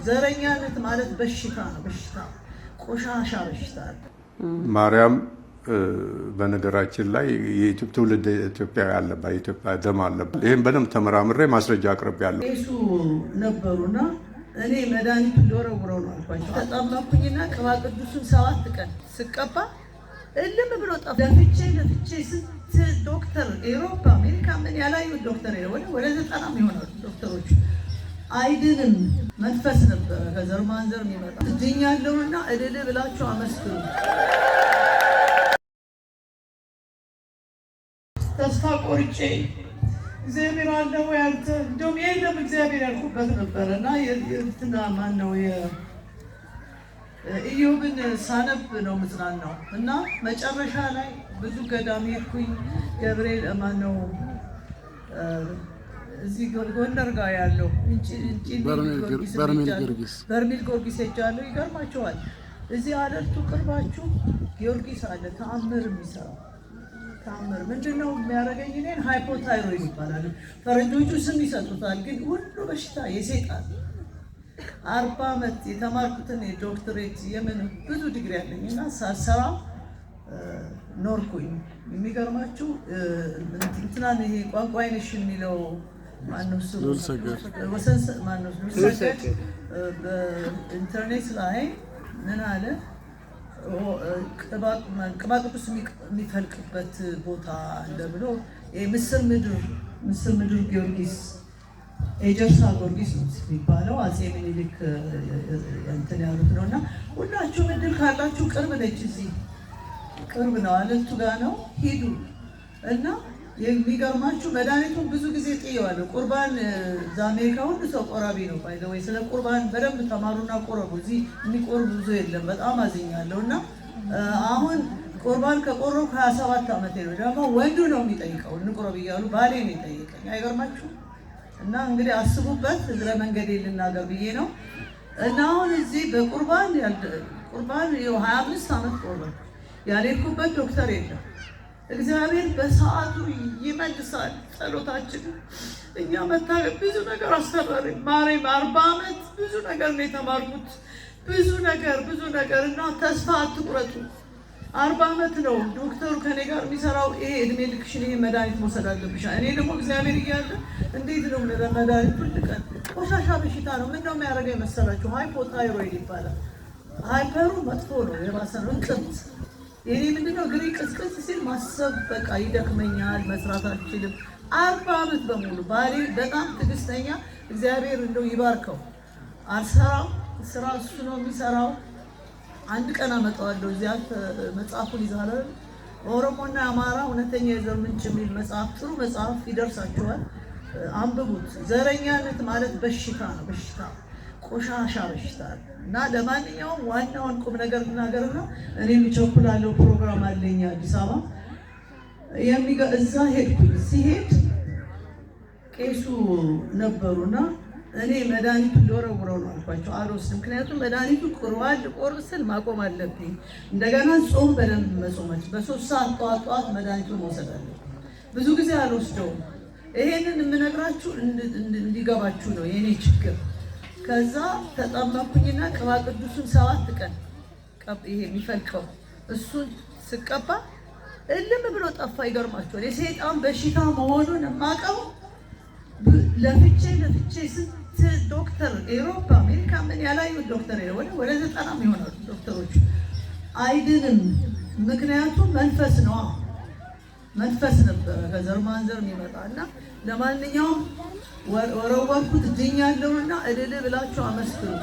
ዘረኛነት ማለት በሽታ ነው። በሽታ ቆሻሻ በሽታ ማርያም በነገራችን ላይ ትውልድ ኢትዮጵያ ያለባት ኢትዮጵያ ደም አለባት። ይሄን በደንብ ተመራምሬ ማስረጃ አቅርቤያለሁ። እሱ ነበሩና እኔ መድኃኒት ልወረውረው ነው አልኳቸው። ተጠመኩኝና ቅባ ቅዱሱን 7 ቀን ስቀባ እልም ብሎ ጠፋ። ለፍቼ ስንት ዶክተር ኤሮፓ አሜሪካ ምን ያላዩት ዶክተር ወደ 90 ይሆናሉ ዶክተሮች። አይድንም መንፈስ ነበረ ከዘር ማንዘር የሚመጣ ድኛለሁና እልል ብላችሁ አመስግኑ። ተስፋ ቆርጬ እግዚአብሔር አለ ወይ አንተ እንደውም የለም እግዚአብሔር ያልኩበት ነበረ እና የእንትና ማነው ኢዮብን ሳነብ ነው ምጽናናው እና መጨረሻ ላይ ብዙ ገዳም ሄድኩኝ። ገብርኤል ማነው እዚህ ጎንደር ጋር ያለው በርሜል ጊዮርጊስ ሄጃለሁ። ይገርማቸዋል። እዚህ አለቱ ቅርባችሁ ጊዮርጊስ አለ ተአምር የሚሰራው ታምር ምንድነው የሚያደርገኝ? እኔን ሃይፖታይሮይድ ይባላል ፈረንጆቹ ስም ይሰጡታል፣ ግን ሁሉ በሽታ የሰይጣን 40 ዓመት የተማርኩትን የዶክተሬት የምን ብዙ ዲግሪ ያለኝና ሳሰራ ኖርኩኝ። የሚገርማችሁ እንትናን ይሄ ቋንቋ አይነሽ የሚለው ማነው እሱ ወሰንስ ማነው ሉልሰገድ በኢንተርኔት ላይ ምን አለ ቅባ ቅዱስ የሚፈልቅበት ቦታ አለ ብሎ ምስር ምድር ጊዮርጊስ ኤጀርሳ ጊዮርጊስ የሚባለው አፄ ምኒልክ እንትን ያሉት ነው። እና ሁላችሁም እድል ካላችሁ ቅርብ ነች፣ እዚህ ቅርብ ነው፣ አለቱ ጋር ነው፣ ሂዱ እና የሚገርማችሁ መድኃኒቱን ብዙ ጊዜ ጥየዋለሁ። ቁርባን እዛ አሜሪካ ሁሉ ሰው ቆራቢ ነው። ባይዘወይ ስለ ቁርባን በደንብ ተማሩና ቆረቡ። እዚህ የሚቆርብ ብዙ የለም። በጣም አዝኛለሁ። እና አሁን ቁርባን ከቆረብኩ 27 ዓመት ነው። ደግሞ ወንዱ ነው የሚጠይቀው እንቁረብ እያሉ ባሌ ነው የጠየቀኝ። አይገርማችሁ? እና እንግዲህ አስቡበት። እግረ መንገዴ ልናገር ብዬ ነው። እና አሁን እዚህ በቁርባን 25 ዓመት ቆረብኩ። ያልሄድኩበት ዶክተር የለም። እግዚአብሔር በሰዓቱ ይመልሳል ጸሎታችን። እኛ መታገል ብዙ ነገር አስተማረኝ። ማርያም 40 ዓመት ብዙ ነገር ነው የተማርኩት። ብዙ ነገር እና ተስፋ አትቁረጡ። 40 ዓመት ነው ዶክተሩ ከኔ ጋር የሚሰራው። ይሄ እድሜ ልክሽን ይሄ መድኃኒት መውሰድ አለብሽ። እኔ ደግሞ እግዚአብሔር እያለ እንዴት ነው ለመድኃኒት ልቀን? ቆሻሻ በሽታ ነው። ምን ነው የሚያደርገው መሰላችሁ? ሃይፖታይሮይድ ይባላል። ሃይፐሩ መጥፎ ነው፣ የባሰ ነው። እንቅልፍ የኔ ምንድነው ግሪ ቅስቅስ ሲል ማሰብ በቃ ይደክመኛል፣ መስራት አልችልም። 40 ዓመት በሙሉ ባሌ በጣም ትዕግስተኛ፣ እግዚአብሔር እንደው ይባርከው። አልሰራው ስራ እሱ ነው የሚሰራው። አንድ ቀን አመጣዋለሁ። እዚያ መጽሐፉን ይዛለ ኦሮሞና አማራ እውነተኛ የዘር ምንጭ የሚል መጽሐፍ፣ ጥሩ መጽሐፍ ይደርሳችኋል፣ አንብቡት። ዘረኛነት ማለት በሽታ ነው፣ በሽታ ቆሻሻ በሽታ እና ለማንኛውም ዋናውን ቁም ነገር ልናገርና እኔ የሚቸኩላለው ፕሮግራም አለኝ አዲስ አበባ እዛ ሄድኩኝ። ሲሄድ ቄሱ ነበሩና እኔ መድኃኒቱ ልወረውረው ነው አልኳቸው። አልወስድም፣ ምክንያቱም መድኃኒቱ ቁርባን ልቆርብ ስል ማቆም አለብኝ። እንደገና ጾም በደንብ መጾመች በ3 ሰዓት ጠዋት መድኃኒቱን መውሰድ አለብኝ። ብዙ ጊዜ አልወስደውም። ይሄንን የምነግራችሁ እንዲገባችሁ ነው የኔ ችግር። ከዛ ተጠመኩኝና ቅባ ቅዱሱን 7 ቀን ይሄ የሚፈልቀው እሱን ስቀባ እልም ብሎ ጠፋ። ይገርማችኋል። የሰይጣን በሽታ መሆኑን የማውቀው ለፍቼ ስንት ዶክተር ኤሮፓ አሜሪካ ምን ያላዩት ዶክተር ወደ 90 ይሆናሉ ዶክተሮች። አይድንም፣ ምክንያቱም መንፈስ ነው። መንፈስ ነበረ ከዘር ማንዘር የሚመጣ እና ለማንኛውም ወረወርኩት ድኛለሁና እልል ብላችሁ አመስግኑ።